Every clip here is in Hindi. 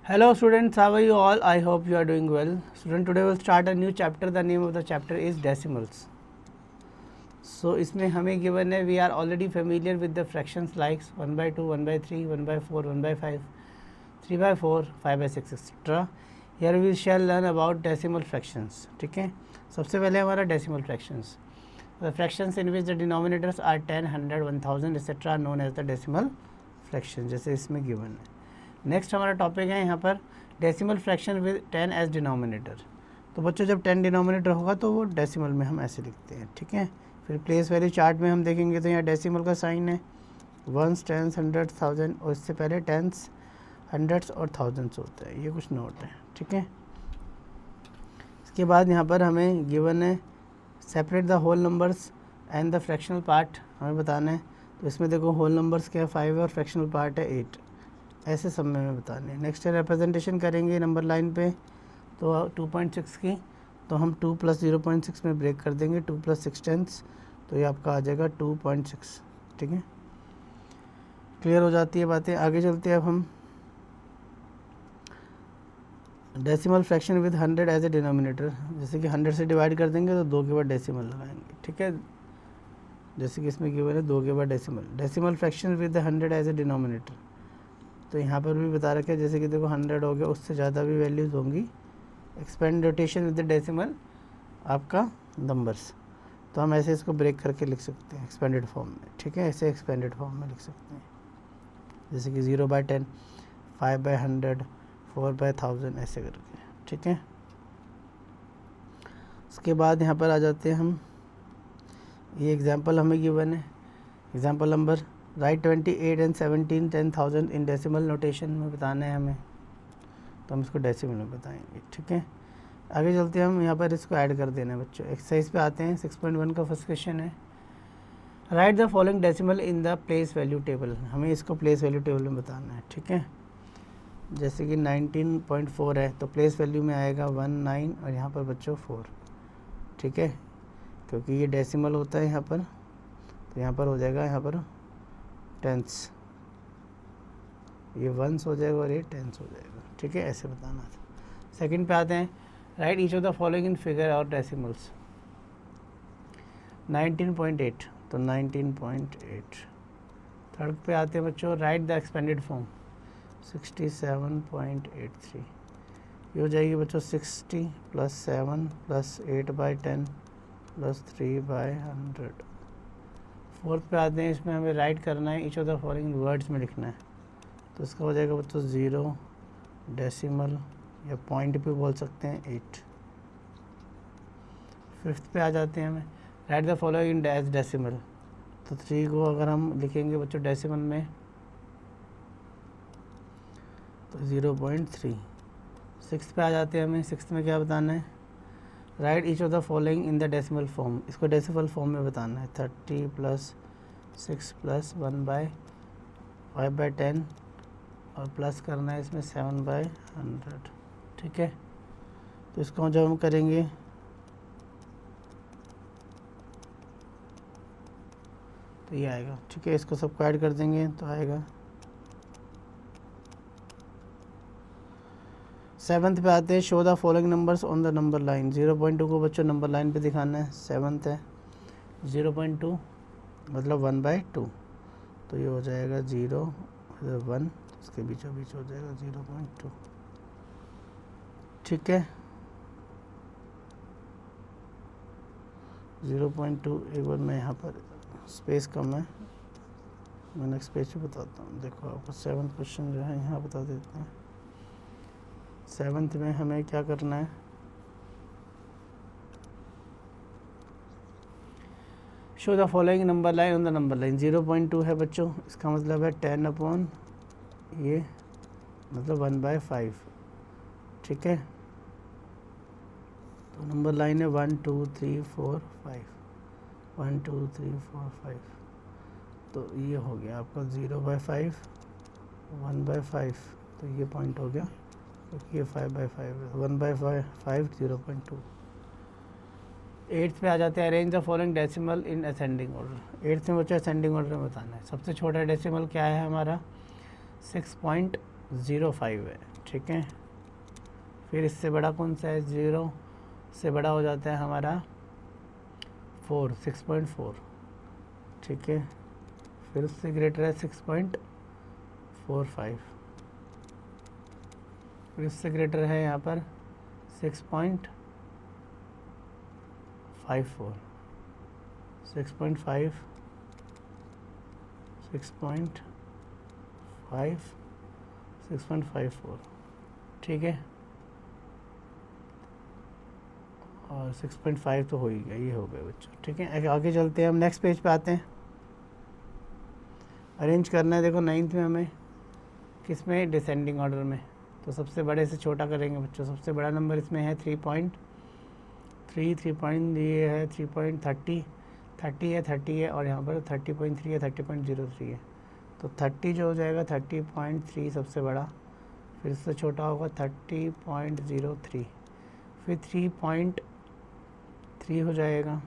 Hello students, how are you all? I hope you are doing well. Student, today we'll start a new chapter. The name of the chapter is decimals. So इसमें हमें given है, we are already familiar with the fractions like 1/2, 1/3, 1/4, 1/5, 3/4, 5/6 etc. Here we shall learn about decimal fractions. ठीक है, सबसे पहले हमारा decimal fractions. The fractions in which the denominators are 10, 100, 1000 etc. are known as the decimal fractions. जैसे इसमें given है. नेक्स्ट हमारा टॉपिक है यहाँ पर decimal fraction with 10 as denominator. तो बच्चों जब 10 डिनोमिनेटर होगा तो वो डेसिमल में हम ऐसे लिखते हैं. ठीक है, फिर प्लेस वैल्यू चार्ट में हम देखेंगे तो यहाँ डेसिमल का साइन है, वंस, टेंस, हंड्रेड, थाउजेंड, और इससे पहले टेंस, हंड्रेड्स और थाउजेंड्स होता है. ये कुछ नोट है. ठीक है, इसके बाद यहाँ पर हमें गिवन है separate the whole numbers and the fractional part हमें बताना है. तो इसमें देखो होल नंबर्स क्या है 5 है और फ्रैक्शनल पार्ट है 8. ऐसे सब में बताने. नेक्स्ट है रिप्रेजेंटेशन करेंगे नंबर लाइन पे. तो 2.6 की तो हम 2 + 0.6 में ब्रेक कर देंगे. 2 + 6 टेंस, तो ये आपका आ जाएगा 2.6. ठीक है, क्लियर हो जाती है बातें. आगे चलते हैं अब हम decimal fraction with 100 as a denominator. जैसे कि 100 से डिवाइड कर देंगे तो 2 के बाद डेसिमल लगाएंगे. ठीक है, जैसे कि इसमें गिवन है 2 के बाद decimal. Decimal fraction with 100 as a denominator. तो यहाँ पर भी बता रखा है, जैसे कि देखो 100 हो गया, उससे ज़्यादा भी वैल्यूज़ होंगी. Expand rotation with the decimal आपका नंबर्स. तो हम ऐसे इसको ब्रेक करके लिख सकते हैं एक्सपेंडेड फॉर्म में. ठीक है, ऐसे एक्सपेंडेड फॉर्म में लिख सकते हैं, जैसे कि 0/10, 5/100, 4/1000 ऐसे करके. ठीक है, उसके बाद यहाँ पर आ जाते हैं हम. ये एग्जाम्पल हमें गिवन है. Example number right 28 and 17 10,000 in decimal notation में बताना है हमें, तो हम इसको डेसिमल में बताएंगे. ठीक है, आगे चलते हैं हम. यहाँ पर इसको ऐड कर देना है बच्चों. एक्सरसाइज पे आते हैं. 6.1 का फर्स्ट क्वेश्चन है, right the following decimal in the place value table. हमें इसको प्लेस वैल्यू टेबल में बताना है. ठीक है, जैसे कि 19.4 है तो प्लेस वैल्यू में आएगा 19 और यहाँ पर बच्चों 4. ठीक है, क्योंकि ये डेसिमल होता है यहाँ पर, तो यहाँ पर हो जाएगा यहाँ पर टेंस. ये वंस हो जाएगा और ये टेंस हो जाएगा. ठीक है, ऐसे बताना था. सेकंड पे आते हैं, right each of the following in figure और डेसिमल्स. 19.8 तो 19.8. थर्ड पे आते हैं बच्चों, राइट द एक्सपेंडेड फॉर्म. 67.83. ये हो जाएगी बच्चों 60 + 7 + 8/10 + 3/100. फोर्थ पे आते हैं, इसमें हमें राइट करना है each of the following words में लिखना है. तो इसका हो जाएगा बच्चों 0 डेसिमल या पॉइंट भी बोल सकते हैं 8. फिफ्थ पे आ जाते हैं हमें, write the following as decimal. तो 3 को अगर हम लिखेंगे बच्चों डेसिमल में तो 0.3. सिक्स्थ पे आ जाते हैं हमें. सिक्स्थ में क्या बताना है, right each of the following in the decimal form. इसको डेसिमल फॉर्म में बताना है. 30 + 6 + 1/5/10 और प्लस करना है इसमें 7/100. ठीक है, तो इसको जब हम करेंगे तो ये आएगा. ठीक है, इसको सबको ऐड कर देंगे तो आएगा. सेवन्थ पे आते हैं, show the following numbers on the number line. 0.2 को बच्चों नंबर लाइन पे दिखाना है. सेवन्थ है 0.2 मतलब 1/2. तो ये हो जाएगा 0 1, इसके बीचों बीच हो जाएगा 0.2. ठीक है, 0.2. एक बार मैं यहाँ पर स्पेस कम है, मैं नेक्स्ट पेज पे बताता हूँ. देखो आपको 7th क्वेश्चन जो है यहाँ बता देते हैं. 7th में हमें क्या करना है, show the following number line on the number line. 0.2 है बच्चों, इसका मतलब है 10 ये मतलब 1/5. ठीक है, तो नंबर लाइन है 1 2 3 4 5. 1 2 3 4 5. तो ये हो गया आपका 0/5 1/5. तो ये पॉइंट हो गया, क्योंकि ये 5/5 है. 1/5 0.2. 8th पे आ जाते हैं, arrange the following decimal in ascending order. 8th में बच्चों असेंडिंग ऑर्डर में बताना है. सबसे छोटा डेसिमल क्या है हमारा 6.05 है. ठीक है। फिर इससे बड़ा कौन सा है, 0 से बड़ा हो जाता है हमारा 4, 6.4, ठीक है। फिर उससे ग्रेटर है 6.45, फिर उससे ग्रेटर है यहाँ पर 6.54, 6.5, 6.5, 6.54, ठीक है। और 6.5 तो हो ही गया, ये हो गया बच्चों, ठीक है। आगे चलते हैं, हम नेक्स्ट पेज पे आते हैं। अरेंज करना है, देखो 9th में हमें किस में, डिसेंडिंग ऑर्डर में। तो सबसे बड़े से छोटा करेंगे बच्चों। सबसे बड़ा नंबर इसमें है 3.3, ये है 3.30, 30 है और यहाँ पर 30.3 है, 30.03 है। तो 30 जो हो जाएगा 30.3 सबसे बड़ा, फिर इससे छोटा होगा 30.03, फिर 3.3 हो जाएगा,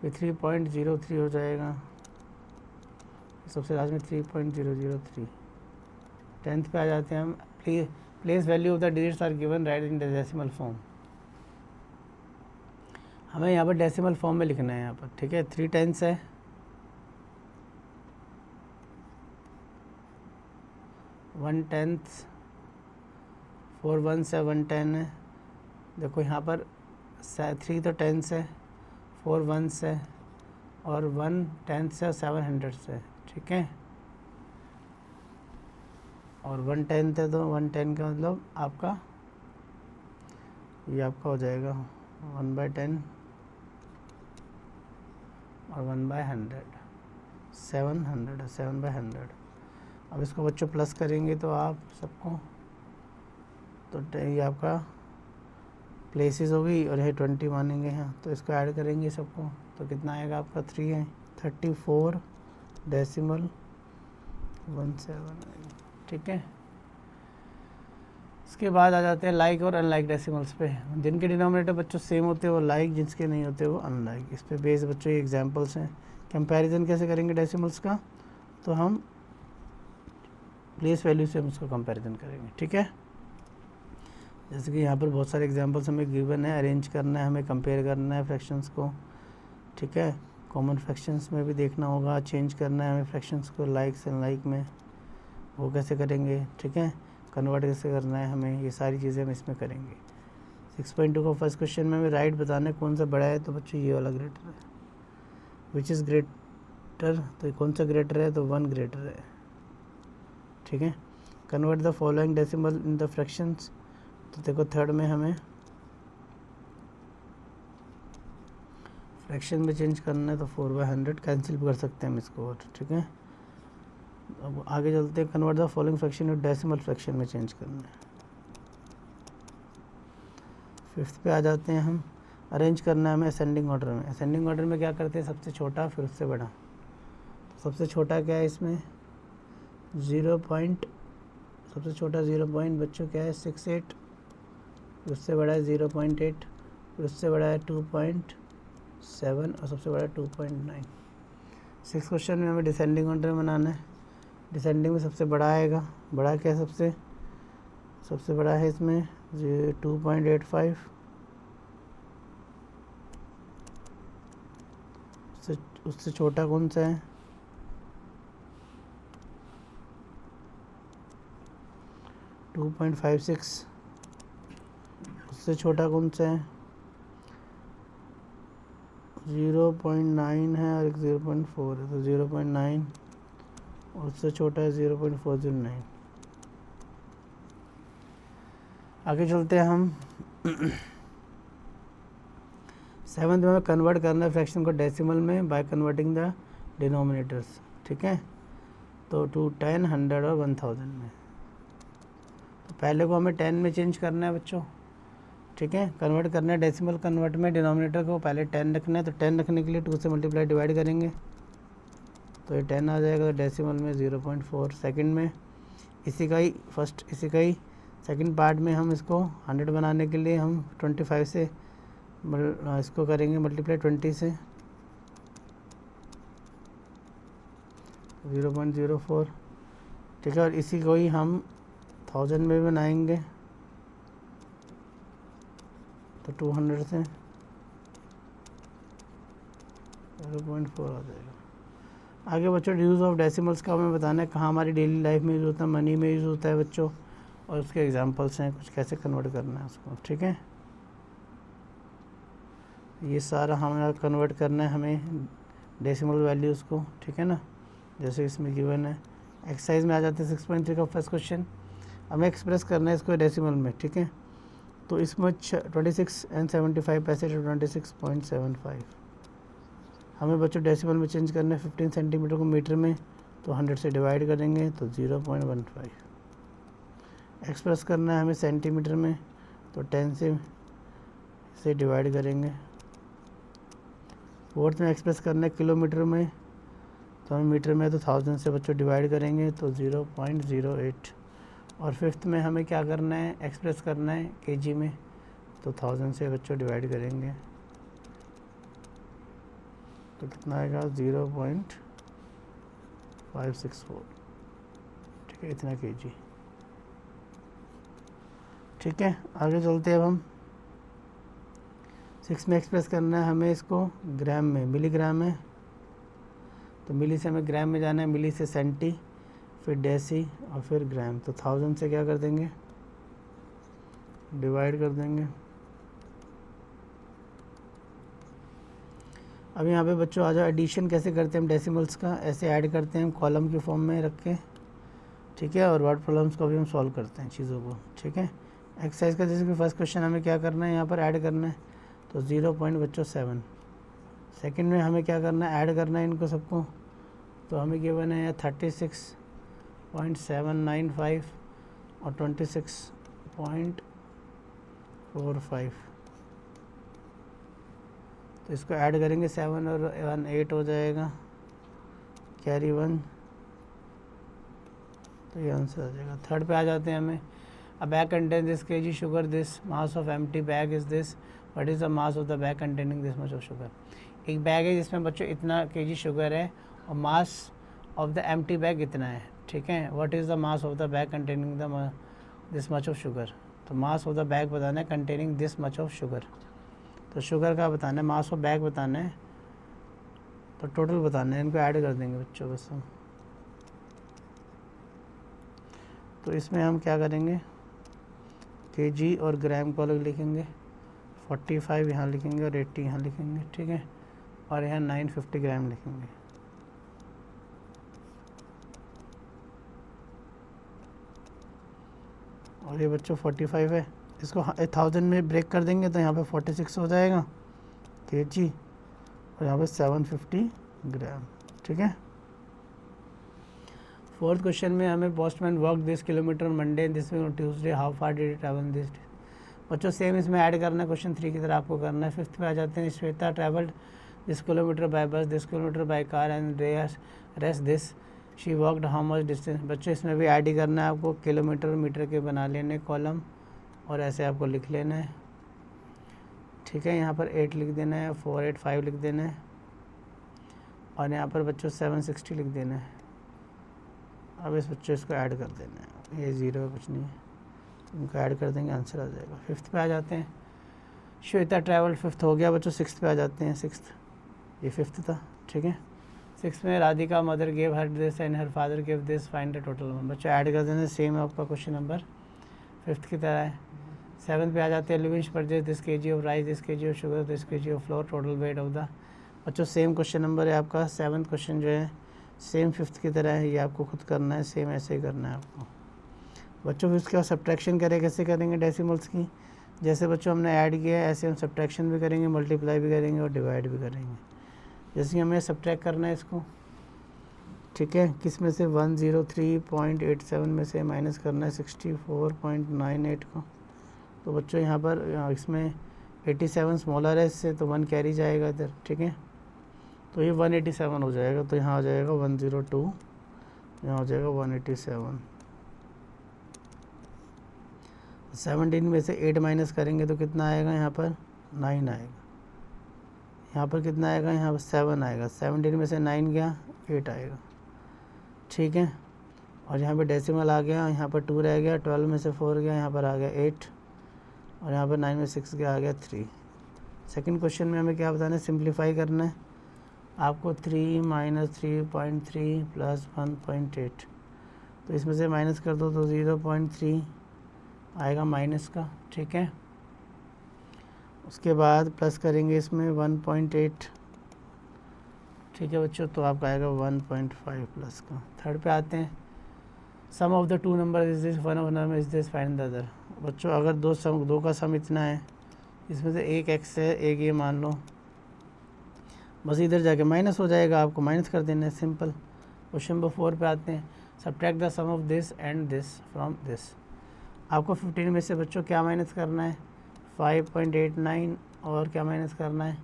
फिर 3.03 हो जाएगा, सबसे लास्ट में 3.003। 10th पे आ जाते हैं हम। Place value of the digits are given, write in the decimal form. हमें यहाँ पर डेसिमल फॉर्म में लिखना है यहाँ पर, ठीक है। 3 10s है, 1/10, 4 1s है, 1/10 है। देखो यहाँ पर 3 तो 10s है, 4 1s है और 1/10 है, 7 100s है, ठीक है। और 1/10 है तो 1/10 का मतलब आपका ये आपका हो जाएगा 1/10 और 1/100, 700 है, 7/100। अब इसको बच्चों प्लस करेंगे तो आप सबको, तो ये आपका प्लेसेस हो गई और ये 20 मानेंगे यहाँ, तो इसको ऐड करेंगे सबको तो कितना आएगा आपका 3 है, 34.17, ठीक है। इसके बाद आ जाते हैं लाइक और अनलाइक डेसिमल्स पे। जिनके डिनोमिनेटर बच्चों सेम होते हैं वो लाइक, जिसके नहीं होते वो अनलाइक। इस पे बेस बच्चों ये एग्जांपल्स हैं। कंपैरिजन कैसे करेंगे डेसिमल्स का, तो हम प्लेस वैल्यू से हम उसको कंपैरिजन करेंगे, ठीक है। जैसे कि यहाँ पर बहुत सारे एग्जांपल्स हमें गिवन है, अरेंज करना है, हमें कंपेयर करना है फ्रैक्शंस को, ठीक है। कॉमन फ्रैक्शंस में भी देखना होगा, चेंज करना है हमें फ्रैक्शंस को लाइक से अनलाइक में, वो कैसे करेंगे, ठीक है। कन्वर्ट कैसे करना है हमें, ये सारी चीज़ें हम इसमें करेंगे। 6.2 का फर्स्ट क्वेश्चन में हमें राइट बताना है कौन सा बड़ा है, तो बच्चों ये वाला ग्रेटर है। विच इज़ ग्रेटर, तो कौन सा ग्रेटर है, तो 1 ग्रेटर है, ठीक है। Convert the following decimal in the fractions, तो देखो थर्ड में हमें फ्रैक्शन में चेंज करना है, तो 4/100 कैंसिल भी कर सकते हैं हम इसको, और ठीक है। अब आगे चलते हैं, convert the following fraction in decimal fraction में चेंज करना है। 5th पे आ जाते हैं हम, अरेंज करना है हमें असेंडिंग ऑर्डर में। असेंडिंग ऑर्डर में क्या करते हैं, सबसे छोटा फिर उससे बड़ा। तो सबसे छोटा क्या है इसमें, 0 पॉइंट, सबसे छोटा 0 पॉइंट बच्चों क्या है 68, उससे बड़ा है 0.8, फिर उससे बड़ा है 2.7 और सबसे बड़ा है 2.9। 6th क्वेश्चन में हमें डिसेंडिंग ऑर्डर में बनाना है। डिसेंडिंग में सबसे बड़ा आएगा, बड़ा क्या है, सबसे बड़ा है इसमें 2.85, उससे छोटा कौन सा है, 2.56, उससे छोटा कौन सा है 0.9 है और एक 0.4 है, तो 0.9 और उससे छोटा है 0.409। आगे चलते हैं हम। 7th में कन्वर्ट करना है फ्रैक्शन को डेसिमल में बाय कन्वर्टिंग द डिनोमिनेटर्स, ठीक है। तो 2 10 100 और 1000 में, तो पहले को हमें 10 में चेंज करना है बच्चों, ठीक है। कन्वर्ट करना है डेसिमल कन्वर्ट में, डिनोमिनेटर को पहले 10 रखना है, तो 10 रखने के लिए 2 से मल्टीप्लाई डिवाइड करेंगे तो ये 10 आ जाएगा, डेसिमल में 0.4। सेकंड में इसी का ही सेकंड पार्ट में हम इसको 100 बनाने के लिए हम 25 से इसको करेंगे मल्टीप्लाई 20 से, 0.04 ठीक है, और इसी को ही हम 1000 में बनाएंगे तो 200 से 0.4 आ जाएगा। आगे बच्चों यूज़ ऑफ डेसिमल्स का हमें बताना है, कहाँ हमारी डेली लाइफ में यूज़ होता है, मनी में यूज़ होता है बच्चों, और उसके एग्जांपल्स हैं कुछ, कैसे कन्वर्ट करना है उसको। ठीक है, ये सारा हमें कन्वर्ट करना है हमें डेसिमल वैल्यूज़ को। ठीक है ना, जैसे इसमें गिवन है। एक्सरसाइज में आ जाते हैं 6.3 का फर्स्ट क्वेश्चन, हमें एक्सप्रेस करना है इसको डेसिमल में। ठीक है, तो इसमें 26 and 75 पैसे to 26.75 हमें बच्चों डेसिमल में चेंज करना है। 15 सेंटीमीटर को मीटर में तो 100 से डिवाइड करेंगे तो 0.15। एक्सप्रेस करना है हमें सेंटीमीटर में तो 10 से डिवाइड करेंगे। फोर्थ में एक्सप्रेस करना है किलोमीटर में तो हमें मीटर में तो 1000 से बच्चों डिवाइड करेंगे तो 0.08। और फिफ्थ में हमें क्या करना है, एक्सप्रेस करना है केजी में तो 1000 से बच्चों डिवाइड करेंगे तो कितना आएगा 0.564। ठीक है, इतना केजी। ठीक है, आगे चलते हैं अब हम 6 में एक्सप्रेस करना है हमें इसको ग्राम में, मिलीग्राम में, तो मिली से हमें ग्राम में जाना है, मिली से सेंटी, फिर डेसी और फिर ग्राम। तो 1000 से क्या कर देंगे, डिवाइड कर देंगे। अब यहाँ पे बच्चों आ जाओ, एडिशन कैसे करते हैं हम डेसिमल्स का, ऐसे ऐड करते हैं हम कॉलम की फॉर्म में रख के। ठीक है, और वर्ड प्रॉब्लम्स को भी हम सॉल्व करते हैं चीज़ों को। ठीक है, एक्सरसाइज का जैसे कि फर्स्ट क्वेश्चन हमें क्या करना है, यहाँ पर ऐड करना है तो 0.7। सेकंड में हमें क्या करना है, ऐड करना है इनको सबको, तो हमें गिवन है 36.795 और 26.45, तो इसको ऐड करेंगे 7 और 1 8 हो जाएगा, कैरी 1, तो ये आंसर आ जाएगा। थर्ड पे आ जाते हैं हमें, अ bag contain this kg sugar, this mass of empty bag is this, what is the mass of the bag containing this much of sugar. एक बैग है जिसमें बच्चों इतना kg शुगर है और mass of the empty bag इतना है। ठीक है, what is the mass of the bag containing the this much of sugar, तो मास ऑफ द बैग बताना है containing this much of sugar, तो शुगर का बताना है, मास ऑफ बैग बताना है, तो टोटल बताना है, इनको ऐड कर देंगे बच्चों बस हम। तो इसमें हम क्या करेंगे, केजी और ग्राम को अलग लिखेंगे, 45 यहाँ लिखेंगे और 80 यहाँ लिखेंगे। ठीक है, और यहाँ 950 ग्राम लिखेंगे। और ये बच्चों 45 है, इसको 1000 में ब्रेक कर देंगे तो यहाँ पे 46 हो जाएगा केजी और यहाँ पे 750 ग्राम। ठीक है, फोर्थ क्वेश्चन में हमें postman work this kilometre Monday this week Tuesday, how far did it travel this. बच्चों सेम इसमें ऐड करना है, क्वेश्चन 3 की तरह आपको करना है। फिफ्थ पे आ जाते हैं, Shweta travelled this kilometre by bus, this kilometre by car and rest this she walked how much distance. बच्चों इसमें भी ऐड ही करना है आपको, किलोमीटर मीटर के बना लेने कॉलम और ऐसे आपको लिख लेना है। ठीक है, यहाँ पर 8 लिख देना है, 485 लिख देना है और यहाँ पर बच्चों 760 लिख देना है। अब इस बच्चों इसको ऐड कर देना है, ये 0 है कुछ नहीं है, इनको ऐड कर देंगे, आंसर आ जाएगा। फिफ्थ पे आ जाते हैं, श्वेता ट्रैवल, फिफ्थ हो गया बच्चों। सिक्स्थ पे आ जाते हैं, सिक्स्थ, ये फिफ्थ था। ठीक है, सिक्स्थ में Radhika mother gave her this and her father gave this, find the total amount. बच्चों ऐड कर देना, सेम है आपका क्वेश्चन नंबर फिफ्थ की तरह है। सेवन्थ पे आ जाते हैं, लिविंश purchase this KG of rice, this KG of sugar, this KG of flour, total weight of the. बच्चों सेम क्वेश्चन नंबर है आपका, सेवन्थ क्वेश्चन जो है सेम फिफ्थ की तरह है, ये आपको खुद करना है, सेम ऐसे ही करना है आपको। बच्चों फिर उसके बाद सब्ट्रैक्शन करें, कैसे करेंगे डेसिमल्स की, जैसे बच्चों हमने ऐड किया है ऐसे हम सब्ट्रैक्शन भी करेंगे, मल्टीप्लाई भी करेंगे और डिवाइड भी करेंगे। जैसे हमें सब्ट्रैक्ट करना है इसको, ठीक है, किस में से 103.87 में से माइनस करना है 64.98 को, तो बच्चों यहाँ पर इसमें 87 स्मॉलर है इससे, तो 1 कैरी जाएगा इधर। ठीक है, तो ये 187 हो जाएगा, तो यहाँ आ जाएगा 102, यहाँ हो जाएगा 187। 17 में से 8 माइनस करेंगे तो कितना आएगा, यहाँ पर 9 आएगा, यहाँ पर कितना आएगा, यहाँ पर 7 आएगा। 17 में से 9 गया, 8 आएगा। ठीक है, और यहाँ पे डेसिमल आ गया, यहाँ पर 2 रह गया, 12 में से 4 गया, यहाँ पर आ गया 8 और यहाँ पर 9 में 6 गया, आ गया 3। सेकंड क्वेश्चन में हमें क्या बताना है, सिंप्लीफाई करना है आपको। 3 - 3.3 प्लस 1.8, तो इसमें से माइनस कर दो तो 0.3 आएगा माइनस का, ठीक है। उसके बाद प्लस करेंगे इसमें 1.8, ठीक है बच्चों, तो आपका आएगा 1.5 प्लस का। थर्ड पे आते हैं, sum of the two number is this, one of number is this, find the other. बच्चों अगर दो का सम इतना है, इसमें से एक x है, एक ये मान लो, बस इधर जाके माइनस हो जाएगा, आपको माइनस कर देना है, सिंपल। क्वेश्चन नंबर 4 पे आते हैं, subtract the sum of this and this from this. आपको 15 में से बच्चों क्या माइनस करना है, 5.89 और क्या माइनस करना है,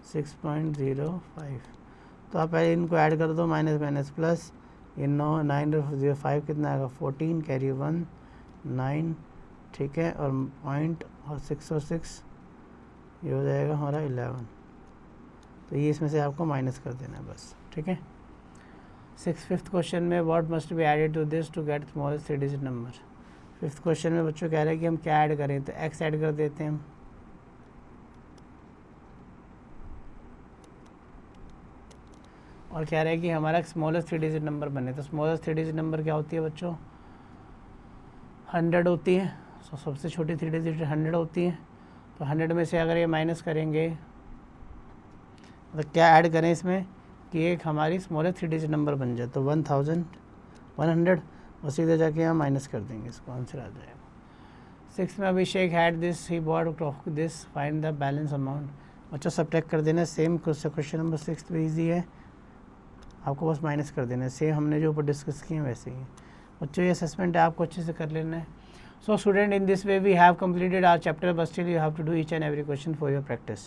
6.05। तो आप पहले इनको ऐड कर दो, माइनस माइनस प्लस, ये 9 कितना आएगा 14, कैरी 1 9, ठीक है, और पॉइंट और 6 और 6 ये हो जाएगा हमारा 11। तो ये इसमें से आपको माइनस कर देना है बस, ठीक है। फिफ्थ क्वेश्चन में what must be added to this to get smallest 3 digit number. Fifth question में बच्चों कह रहे हैं कि हम क्या ऐड करें, तो x ऐड कर देते हैं हम, और कह रहे हैं कि हमारा स्मॉलेस्ट 3 डिजिट नंबर बने। तो स्मॉलेस्ट 3 डिजिट नंबर क्या होती है बच्चों, 100 होती है। तो सबसे छोटी 3 डिजिट 100 होती है। तो 100 में से अगर ये माइनस करेंगे, तो क्या ऐड करें इसमें कि एक हमारी स्मॉलेस्ट 3 डिजिट नंबर बन जाए, तो 1100 और सीधे जाके यहाँ माइनस कर देंगे, इसको आंसर आ जाएगा। 6 में Abhishek had this, he bought this, find the balance amount. बच्चों सब्ट्रैक्ट कर देना, सेम क्वेश्चन नंबर 6 भी ईजी है, आपको बस माइनस कर देना है, सेम हमने जो ऊपर डिस्कस किए हैं वैसे ही। बच्चों ये असेसमेंट है, आपको अच्छे से कर लेना है। So student, in this way we have completed our chapter, but still you have to do each and every question for your practice.